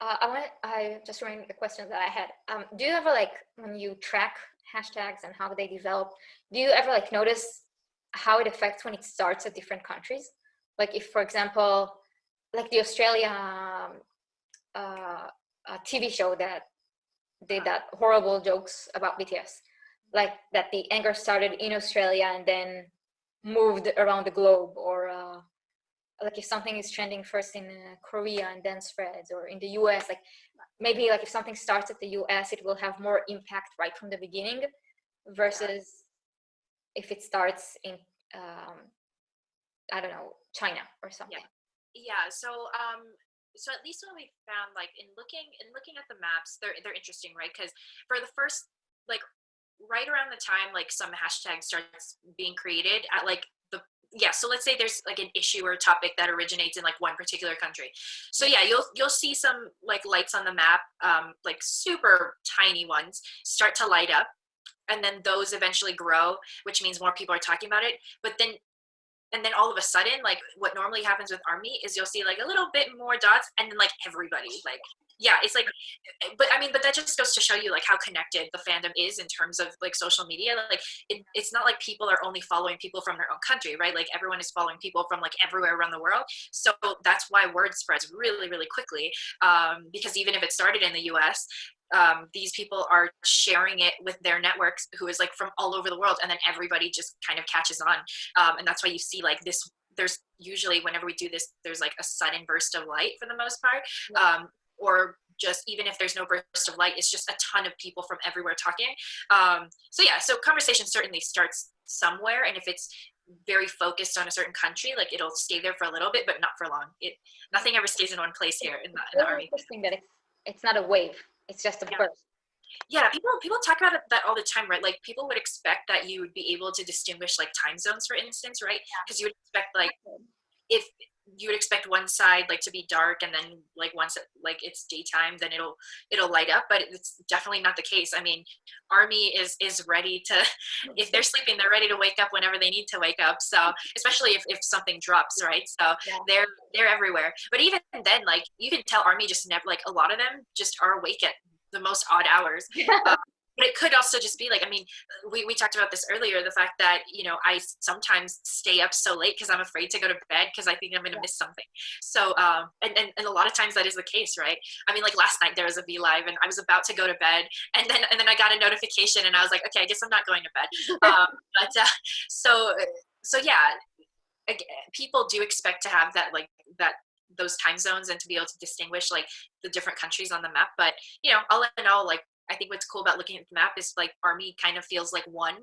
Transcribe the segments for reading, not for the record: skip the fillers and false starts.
I just remembered the question that I had. Do you ever like, when you track hashtags and how they develop, do you ever like notice how it affects when it starts at different countries? Like if, for example, like the Australia TV show that did that horrible jokes about BTS, like that the anger started in Australia and then moved around the globe, or like if something is trending first in Korea and then spreads, or in the US, like maybe like if something starts at the US, it will have more impact right from the beginning versus if it starts in, I don't know, China or something. Yeah. So at least what we found, like in looking at the maps, they're interesting, right? Because for the first, like right around the time like some hashtag starts being created at like so let's say there's like an issue or a topic that originates in like one particular country. So yeah, you'll see some like lights on the map, like super tiny ones start to light up, and then those eventually grow, which means more people are talking about it. But then and then all of a sudden, like what normally happens with army is you'll see like a little bit more dots, and then like everybody, like it's like, but that just goes to show you like how connected the fandom is in terms of like social media. Like it's not like people are only following people from their own country, right? Like everyone is following people from like everywhere around the world. So that's why word spreads really, really quickly, because even if it started in the US, these people are sharing it with their networks who is like from all over the world, and then everybody just kind of catches on, and that's why you see like this. There's usually, whenever we do this, there's like a sudden burst of light for the most part, or just even if there's no burst of light, it's just a ton of people from everywhere talking. So conversation certainly starts somewhere, and if it's very focused on a certain country, like it'll stay there for a little bit, but not for long. Nothing ever stays in one place here in the army. Interesting that it's not a wave. It's just a burst. Yeah, people talk about that all the time, right? Like people would expect that you would be able to distinguish like time zones, for instance, right? Because you would expect like if you would expect one side like to be dark, and then like once like it's daytime, then it'll light up, but it's definitely not the case. I mean, army is ready to, if they're sleeping, they're ready to wake up whenever they need to wake up. So especially if something drops, right? So they're everywhere. But even then, like you can tell army just never, like a lot of them just are awake at the most odd hours. But it could also just be like, I mean, we talked about this earlier, the fact that, you know, I sometimes stay up so late because I'm afraid to go to bed because I think I'm going to miss something. So, and a lot of times that is the case, right? I mean, like last night there was a V Live and I was about to go to bed, and then I got a notification and I was like, okay, I guess I'm not going to bed. So yeah, again, people do expect to have that, like that, those time zones, and to be able to distinguish like the different countries on the map. But, you know, all in all, like, I think what's cool about looking at the map is like army kind of feels like one,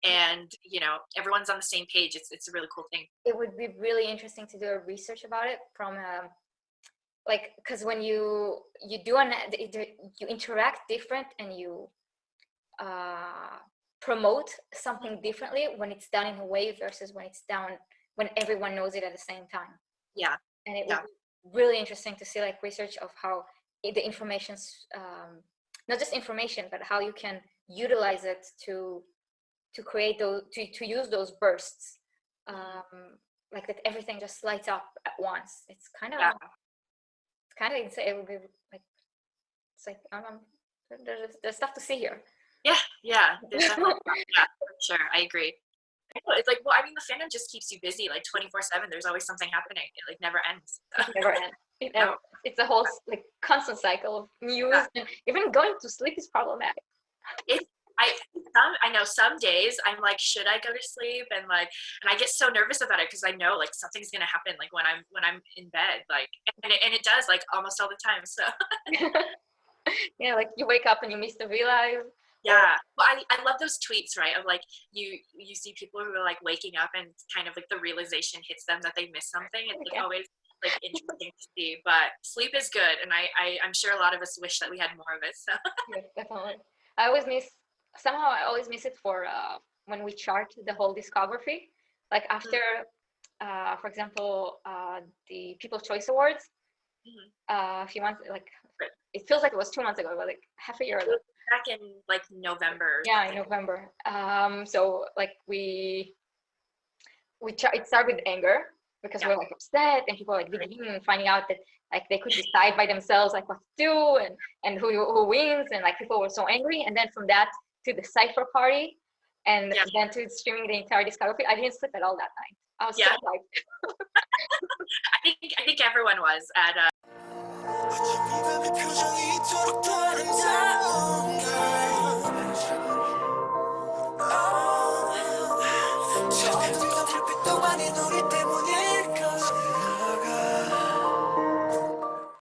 and you know everyone's on the same page. It's a really cool thing. It would be really interesting to do a research about it from like, because when you interact different and you promote something differently when it's done in a way versus when it's done when everyone knows it at the same time. Yeah, and it would be really interesting to see like research of how the information's not just information, but how you can utilize it to create those, to use those bursts, like that everything just lights up at once. It's kind of insane. It would be like, it's like there's stuff to see here. Yeah, there's definitely, yeah, for sure, I agree. It's like, well, I mean, the fandom just keeps you busy like 24/7. There's always something happening. It like never ends. It never ends. It's a whole like constant cycle of news, and even going to sleep is problematic. I know some days I'm like, should I go to sleep? And I get so nervous about it because I know like something's gonna happen like when I'm in bed, like, and it does like almost all the time. So yeah, like you wake up and you miss the V Live. Yeah, well, I love those tweets, right? Of like you see people who are like waking up and kind of like the realization hits them that they missed something. It's like always like interesting to see. But sleep is good, and I'm sure a lot of us wish that we had more of it. So yes, definitely. I always miss it for when we chart the whole discography. Like after, for example, the People's Choice Awards, a few months, like it feels like it was 2 months ago, but like half a year ago. Back in like November. Yeah, in November. So like it started with anger, because Yeah. we're like upset, and people are like digging in and finding out that like they could decide by themselves like what to do, and who wins, and like people were so angry. And then from that to the cipher party, and Yeah. then to streaming the entire discography, I didn't sleep at all that night. I was so Yeah. hyped. I think everyone was at Oh,